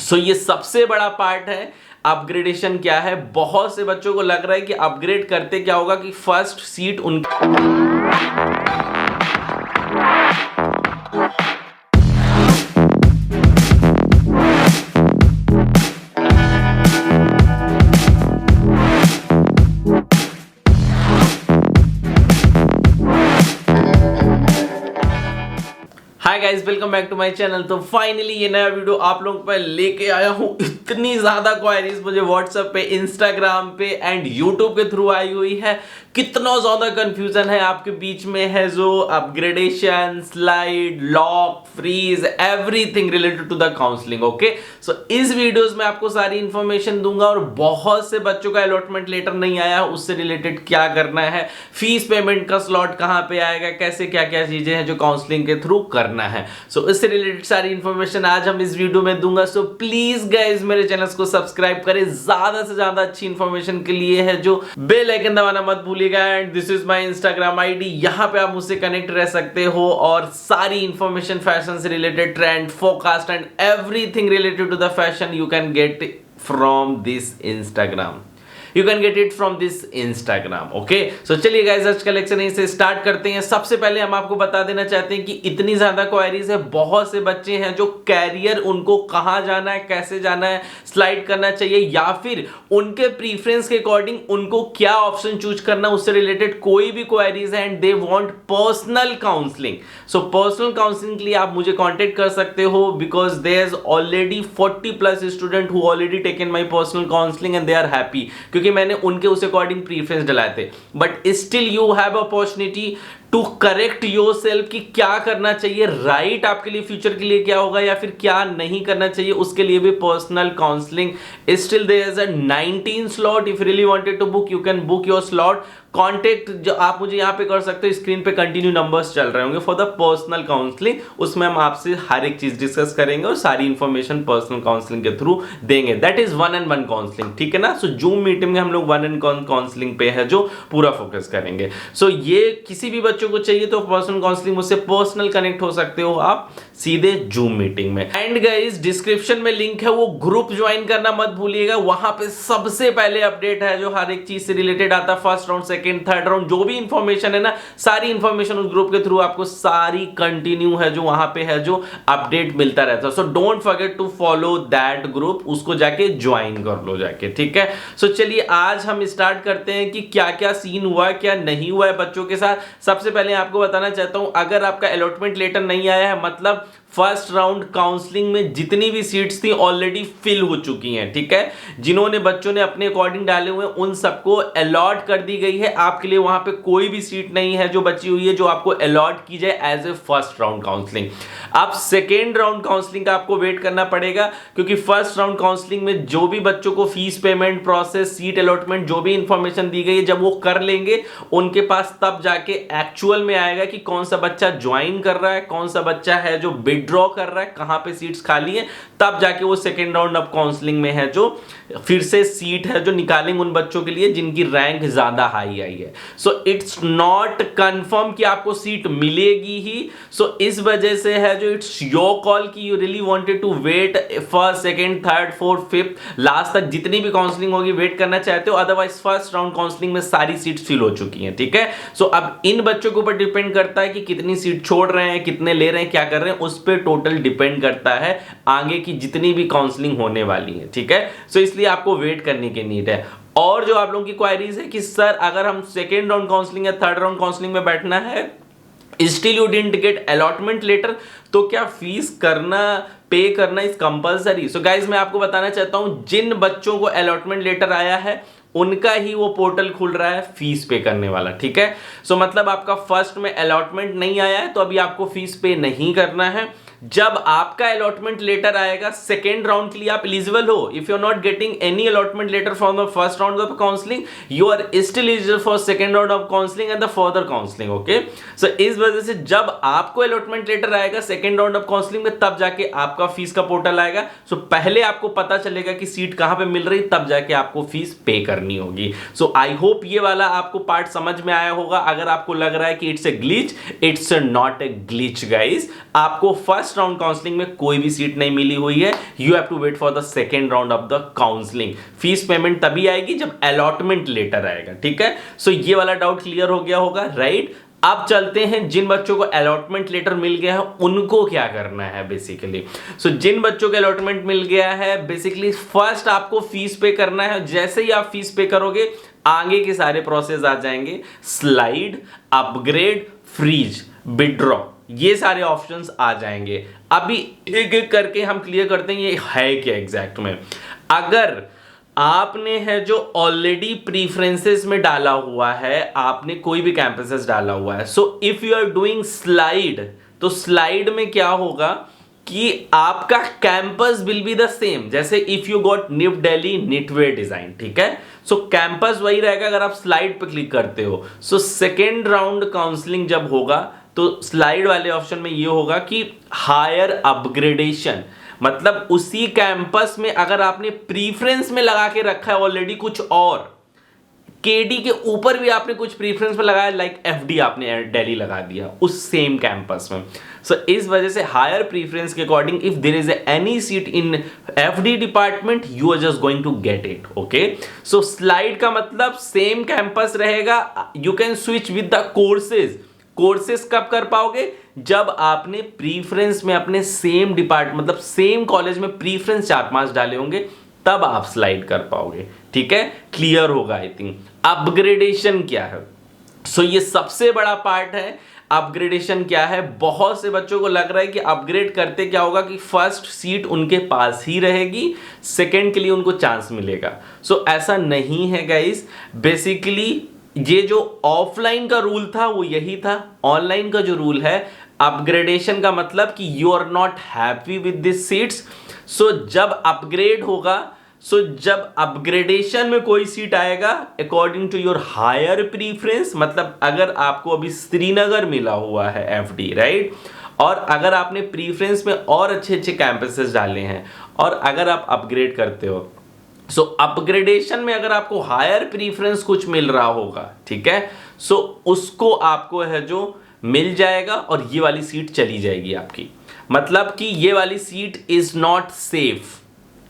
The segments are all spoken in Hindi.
सो ये सबसे बड़ा पार्ट है। अपग्रेडेशन क्या है, बहुत से बच्चों को लग रहा है कि अपग्रेड करते क्या होगा कि first seat hi guys, welcome back to my channel. तो फाइनली ये नया वीडियो आप लोगों पर लेके आया हूँ। इतनी ज्यादा क्वेरीज मुझे व्हाट्सएप पे, इंस्टाग्राम पे एंड यूट्यूब के थ्रू आई हुई है। कितना ज्यादा कंफ्यूजन है आपके बीच में है, जो upgradation, slide, lock, freeze, everything related to the counselling. Okay, so इस वीडियोस में आपको सारी इंफॉर्मेशन दूंगा और बहुत से बच्चों का अलॉटमेंट लेटर नहीं आया, उससे रिलेटेड क्या करना है, फीस पेमेंट का स्लॉट कहां पे आएगा, कैसे क्या क्या चीजें हैं जो काउंसलिंग के थ्रू करना है। सो इससे रिलेटेड सारी इंफॉर्मेशन आज हम इस वीडियो में दूंगा। सो प्लीज गाइस मेरे चैनल को सब्सक्राइब करें, ज्यादा से ज्यादा अच्छी इंफॉर्मेशन के लिए है जो बेल आइकन दबाना मत भूलिएगा। And this is my Instagram ID, यहां पे आप मुझसे कनेक्ट रह सकते हो और सारी इंफॉर्मेशन फैशन से related, trend, forecast and everything related to the fashion you can get from this Instagram. You can get it from this Instagram. Okay, so चलिए गाइस आज का लेक्चर यहीं से स्टार्ट करते हैं। सबसे पहले हम आपको बता देना चाहते हैं कि इतनी ज्यादा क्वेरीज है, बहुत से बच्चे हैं जो कैरियर, उनको कहां जाना है, कैसे जाना है, स्लाइड करना चाहिए या फिर उनके प्रीफरेंस के अकॉर्डिंग उनको क्या ऑप्शन चूज करना, उससे रिलेटेड कोई भी क्वेरीज है and they want personal counselling. So personal counselling के लिए आप मुझे कांटेक्ट कर सकते हो because there is already 40+ student who already taken my personal counselling and they are happy, क्योंकि मैंने उनके उस अकॉर्डिंग प्रीफरेंस डलाए थे। But still you have opportunity to correct yourself कि क्या करना चाहिए, राइट आपके लिए फ्यूचर के लिए क्या होगा या फिर क्या नहीं करना चाहिए, उसके लिए भी personal counselling still there is a 19 slot. If really wanted to book you can book your slot. Contact जो आप मुझे यहां पे कर सकते हो, स्क्रीन पे कंटिन्यू नंबर्स चल रहे होंगे फॉर द पर्सनल काउंसलिंग। उसमें हम आपसे हर एक चीज डिस्कस करेंगे और सारी इंफॉर्मेशन पर्सनल काउंसलिंग के थ्रू देंगे। दैट इज 1-on-1 काउंसलिंग, ठीक है ना। सो जूम मीटिंग में हम लोग 1-on-1 काउंसलिंग पे है जो पूरा फोकस करेंगे। सो ये किसी भी बच्चों को चाहिए तो पर्सनल काउंसलिंग मुझसे पर्सनल कनेक्ट हो सकते हो आप सीधे जूम मीटिंग में। एंड गाइस डिस्क्रिप्शन में लिंक है, वो ग्रुप ज्वाइन करना मत भूलिएगा। वहां पे सबसे पहले अपडेट है जो हर एक चीज से रिलेटेड आता है, first round, second, third round, जो भी इंफॉर्मेशन है ना, सारी इंफॉर्मेशन उस ग्रुप के थ्रू आपको सारी कंटिन्यू है जो वहां पे है जो अपडेट मिलता रहता है। So don't forget to follow that group, उसको जाके ज्वाइन कर लो जाके, ठीक है। सो चलिए आज हम स्टार्ट करते हैं कि क्या क्या सीन हुआ, क्या नहीं हुआ है बच्चों के साथ। सबसे पहले आपको बताना चाहता हूं, अगर आपका अलॉटमेंट लेटर नहीं आया है, मतलब फर्स्ट राउंड काउंसलिंग में जितनी भी सीट्स थी ऑलरेडी फिल हो चुकी हैं, ठीक है। जिन्होंने बच्चों ने अपने अकॉर्डिंग डाले हुए उन सबको अलॉट कर दी गई है। आपके लिए वहां पे कोई भी सीट नहीं है जो बची हुई है जो आपको अलॉट की जाए as a first round counselling. अब सेकेंड राउंड काउंसलिंग का आपको वेट करना पड़ेगा, क्योंकि फर्स्ट राउंड काउंसलिंग में जो भी बच्चों को fees payment process, seat allotment, जो भी इंफॉर्मेशन दी गई है, जब वो कर लेंगे उनके पास तब जाके एक्चुअल में आएगा कि कौन सा बच्चा ज्वाइन कर रहा है, कौन सा बच्चा है जो विड्रॉ कर रहा है, कहां पे सीट्स खाली है, तब जाके वो सेकेंड राउंड ऑफ काउंसलिंग में है जो फिर से सीट है जो निकालेंगे उन बच्चों के लिए जिनकी रैंक ज्यादा हाई आई है। सो इट्स नॉट कंफर्म कि आपको सीट मिलेगी ही। सो इस वजह से है जो इट्स योर कॉल कि you really wanted to wait first, second, third, fourth, fifth, last तक जितनी भी काउंसलिंग होगी वेट करना चाहते हो। अदरवाइज फर्स्ट राउंड काउंसलिंग में सारी सीट्स फिल हो चुकी हैं, ठीक है। सो अब इन बच्चों के ऊपर डिपेंड करता है कि कितनी सीट छोड़ रहे हैं, कितने ले रहे हैं, क्या कर रहे हैं, उस पर टोटल डिपेंड करता है आगे की जितनी भी काउंसलिंग होने वाली है, ठीक है। सो इसलिए आपको वेट करने की नीड है। और जो आप लोगों की क्वेरीज है कि सर अगर हम सेकेंड राउंड काउंसलिंग या थर्ड राउंड काउंसलिंग में बैठना है, still you didn't get allotment letter, तो क्या फीस करना, पे करना इज कंपलसरी? सो गाइज मैं आपको बताना चाहता हूं, जिन बच्चों को अलॉटमेंट लेटर आया है उनका ही वो पोर्टल खुल रहा है फीस पे करने वाला, ठीक है। सो मतलब आपका फर्स्ट में अलॉटमेंट नहीं आया है तो अभी आपको फीस पे नहीं करना है। जब आपका अलॉटमेंट लेटर आएगा सेकेंड राउंड के लिए आप एलिजिबल हो। If you are not getting any allotment letter from the first round of counselling, you are still eligible for second round of counselling and the further counselling. Okay, so इस वजह से जब आपको अलॉटमेंट लेटर आएगा सेकेंड राउंड ऑफ काउंसलिंग में, तब जाके आपका फीस का पोर्टल आएगा। सो पहले आपको पता चलेगा कि सीट कहां पे मिल रही, तब जाके आपको फीस पे करनी होगी। सो आई होप ये वाला आपको पार्ट समझ में आया होगा। अगर आपको लग रहा है कि it's a glitch, it's not a glitch guys. आपको फर्स्ट फर्स्ट राउंड काउंसलिंग में कोई भी सीट नहीं मिली हुई है, you have to wait for the second round of the counselling. Fees payment तभी आएगी जब अलॉटमेंट लेटर आएगा, ठीक है। सो ये वाला डाउट क्लियर हो गया होगा, राइट। अब चलते हैं जिन बच्चों को अलॉटमेंट लेटर मिल गया है उनको क्या करना है बेसिकली। सो जिन बच्चों को अलॉटमेंट मिल गया है, बेसिकली फर्स्ट आपको फीस पे करना है। जैसे ही आप फीस पे करोगे आगे के सारे प्रोसेस आ जाएंगे, स्लाइड, अपग्रेड, फ्रीज, विड्रॉ, ये सारे ऑप्शंस आ जाएंगे। अभी एक एक करके हम क्लियर करते हैं ये है क्या एग्जैक्ट में। अगर आपने है जो ऑलरेडी प्रीफरेंसेस में डाला हुआ है, आपने कोई भी कैंपसेस डाला हुआ है, so if you are doing slide, तो स्लाइड में क्या होगा कि आपका campus will be the same. जैसे if you got NIFT Delhi knitwear design, ठीक है, सो कैंपस वही रहेगा अगर आप स्लाइड पे क्लिक करते हो। सो सेकेंड राउंड काउंसलिंग जब होगा तो स्लाइड वाले ऑप्शन में ये होगा कि हायर अपग्रेडेशन, मतलब उसी कैंपस में अगर आपने प्रीफरेंस में लगा के रखा है ऑलरेडी कुछ और, केडी के ऊपर भी आपने कुछ प्रीफरेंस में लगाया, लाइक एफडी आपने दिल्ली लगा दिया उस सेम कैंपस में। सो इस वजह से हायर प्रीफरेंस के according if there is any seat in FD department you are just going to get it, okay. So slide का मतलब सेम कैंपस रहेगा, you can switch with the courses. Courses कब कर पाओगे? जब आपने प्रीफरेंस में अपने सेम डिपार्टमेंट मतलब सेम कॉलेज में प्रीफरेंस 4-5 डाले होंगे, तब आप स्लाइड कर पाओगे, ठीक है। क्लियर होगा आई थिंक। अपग्रेडेशन क्या है? सो ये सबसे बड़ा पार्ट है। अपग्रेडेशन क्या है? बहुत से बच्चों को लग रहा है कि अपग्रेड करते क्या होगा कि फर्स्ट सीट उनके पास ही रहेगी, सेकेंड के लिए उनको चांस मिलेगा। सो ऐसा नहीं है गाइस। बेसिकली ये जो ऑफलाइन का रूल था वो यही था। ऑनलाइन का जो रूल है अपग्रेडेशन का मतलब कि you are not happy with this seats, so जब अपग्रेड होगा, सो जब अपग्रेडेशन में कोई सीट आएगा according to your higher preference, मतलब अगर आपको अभी श्रीनगर मिला हुआ है एफडी, राइट, और अगर आपने प्रीफरेंस में और अच्छे अच्छे कैंपसेस डाले हैं और अगर आप अपग्रेड करते हो, सो अपग्रेडेशन में अगर आपको हायर प्रीफरेंस कुछ मिल रहा होगा, ठीक है, सो उसको आपको है जो मिल जाएगा और ये वाली सीट चली जाएगी आपकी। मतलब कि ये वाली सीट इज नॉट सेफ,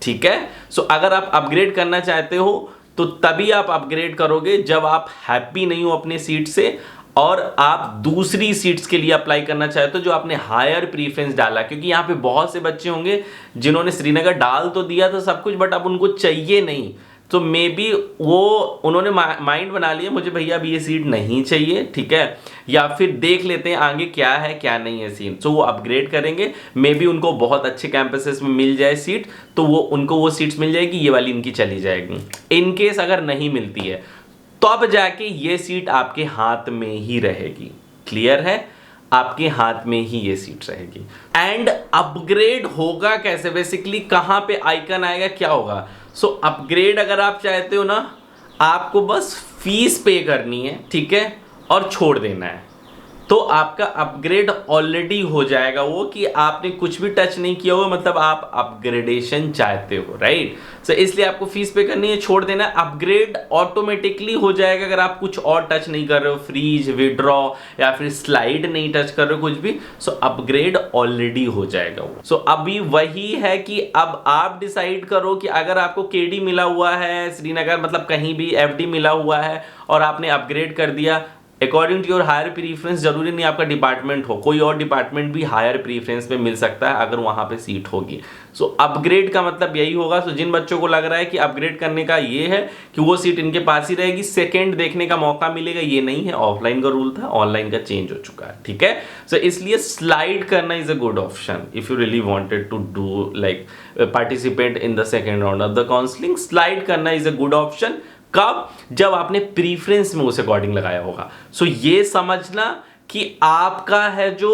ठीक है। सो अगर आप अपग्रेड करना चाहते हो तो तभी आप अपग्रेड करोगे जब आप हैप्पी नहीं हो अपने सीट से और आप दूसरी सीट्स के लिए अप्लाई करना चाहते हो जो आपने हायर प्रीफरेंस डाला। क्योंकि यहाँ पे बहुत से बच्चे होंगे जिन्होंने श्रीनगर डाल तो दिया था सब कुछ, बट अब उनको चाहिए नहीं, तो मे बी वो उन्होंने माइंड बना लिया मुझे भैया अभी ये सीट नहीं चाहिए, ठीक है, या फिर देख लेते हैं आगे क्या है क्या नहीं है सीन। सो वो अपग्रेड करेंगे, मे बी उनको बहुत अच्छे कैंपसेस में मिल जाए सीट, तो वो उनको वो सीट्स मिल जाएगी, ये वाली इनकी चली जाएगी। इनकेस अगर नहीं मिलती है तो अब जाके ये सीट आपके हाथ में ही रहेगी। क्लियर है? आपके हाथ में ही ये सीट रहेगी। एंड अपग्रेड होगा कैसे? बेसिकली कहां पे आइकन आएगा, क्या होगा? सो अपग्रेड अगर आप चाहते हो ना, आपको बस फीस पे करनी है, ठीक है, और छोड़ देना है, तो आपका अपग्रेड ऑलरेडी हो जाएगा। वो कि आपने कुछ भी टच नहीं किया हुआ, मतलब आप अपग्रेडेशन चाहते हो, राइट। सो इसलिए आपको फीस पे करनी है, छोड़ देना है, अपग्रेड ऑटोमेटिकली हो जाएगा अगर आप कुछ और टच नहीं कर रहे हो, फ्रीज, विड्रॉ या फिर स्लाइड नहीं टच कर रहे हो कुछ भी, सो अपग्रेड ऑलरेडी हो जाएगा वो। सो अभी वही है कि अब आप डिसाइड करो कि अगर आपको केडी मिला हुआ है श्रीनगर, मतलब कहीं भी एफडी मिला हुआ है और आपने अपग्रेड कर दिया according to your higher preference, जरूरी नहीं आपका डिपार्टमेंट हो, कोई और डिपार्टमेंट भी हायर प्रीफरेंस में मिल सकता है अगर वहां पे सीट होगी। सो अपग्रेड का मतलब यही होगा। सो जिन बच्चों को लग रहा है कि अपग्रेड करने का ये है कि वो सीट इनके पास ही रहेगी, सेकंड देखने का मौका मिलेगा, ये नहीं है। ऑफलाइन का रूल था, ऑनलाइन का चेंज हो चुका है, ठीक है। सो इसलिए स्लाइड करना is a good option if you really wanted to do like participate in the second round of the counselling. Slide करना इज अ गुड ऑप्शन। कब? जब आपने प्रीफरेंस में उस अकॉर्डिंग लगाया होगा। सो ये समझना कि आपका है जो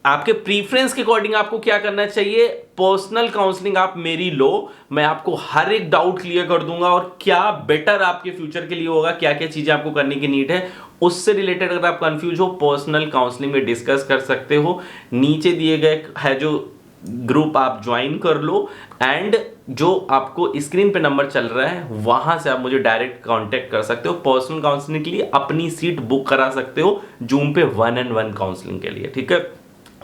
आपके प्रीफरेंस के अकॉर्डिंग आपको क्या करना चाहिए। पर्सनल काउंसलिंग आप मेरी लो, मैं आपको हर एक डाउट क्लियर कर दूंगा और क्या बेटर आपके फ्यूचर के लिए होगा, क्या क्या चीजें आपको करने की नीड है, उससे रिलेटेड अगर आप कंफ्यूज हो पर्सनल काउंसलिंग में डिस्कस कर सकते हो। नीचे दिए गए है जो ग्रुप आप ज्वाइन कर लो, एंड जो आपको स्क्रीन पे नंबर चल रहा है वहां से आप मुझे डायरेक्ट कांटेक्ट कर सकते हो। पर्सनल काउंसलिंग के लिए अपनी सीट बुक करा सकते हो जूम पे 1-on-1 काउंसलिंग के लिए, ठीक है।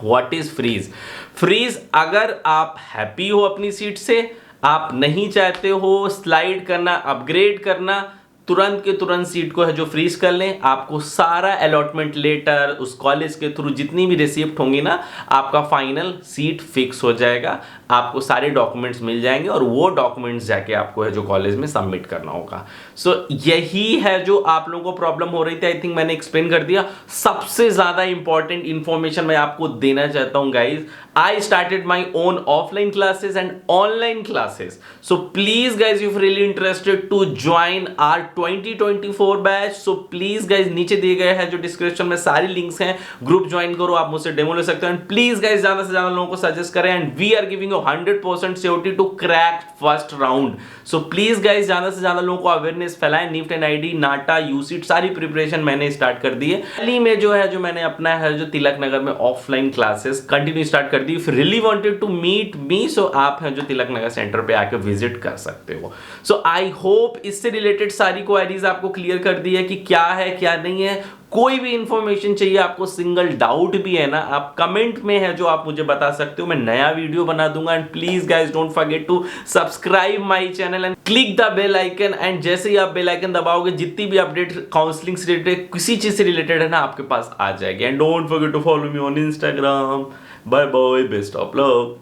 What is freeze? फ्रीज, अगर आप हैप्पी हो अपनी सीट से, आप नहीं चाहते हो स्लाइड करना, अपग्रेड करना, तुरंत के तुरंत सीट को है जो फ्रीज कर लें। आपको सारा अलॉटमेंट लेटर उस कॉलेज के थ्रू जितनी भी रिसिप्ट होंगी ना, आपका फाइनल सीट फिक्स हो जाएगा, आपको सारे डॉक्यूमेंट्स मिल जाएंगे और वो डॉक्यूमेंट्स जाके आपको है जो कॉलेज में सबमिट करना होगा। सो यही है जो आप लोगों को प्रॉब्लम हो रही थी। आई थिंक मैंने एक्सप्लेन कर दिया। सबसे ज्यादा इंपॉर्टेंट इंफॉर्मेशन मैं आपको देना चाहता हूं guys, I started my own offline classes and online classes. So please guys, if you're really interested to join our 2024 batch, so please guys, नीचे दिए गए हैं जो डिस्क्रिप्शन में सारी लिंक्स हैं, ग्रुप ज्वाइन करो, आप मुझसे डेमो ले सकते हो। एंड प्लीज गाइज ज्यादा से ज्यादा लोगों को सजेस्ट करें, and we are giving you 100% surety to crack first round. So please guys ज्यादा से ज्यादा लोगों को अवेयरनेस फैलाएं। नीफ्ट एंड आईडी, नाटा, यूसीट, सारी प्रिपरेशन मैंने स्टार्ट कर दी है। दिल्ली में जो है जो मैंने अपना है जो तिलक नगर में ऑफलाइन क्लासेस कंटिन्यू स्टार्ट कर दी। If really wanted to meet me, so आप हैं जो तिलक नगर सेंटर पे आके विजिट कर सकते हो। सो आई होप इससे रिलेटेड सारी क्वेरीज आपको क्लियर कर दी है कि क्या है क्या नहीं है। कोई भी इंफॉर्मेशन चाहिए आपको, सिंगल डाउट भी है ना, आप कमेंट में है जो आप मुझे बता सकते हो, मैं नया वीडियो बना दूंगा। And please guys don't forget to subscribe my channel and click the bell icon. And जैसे ही आप बेल आइकन दबाओगे, जितनी भी अपडेट काउंसलिंग से रिलेटेड, किसी चीज से रिलेटेड है ना, आपके पास आ जाएगी। And don't forget to follow me on Instagram. Bye bye, best of luck.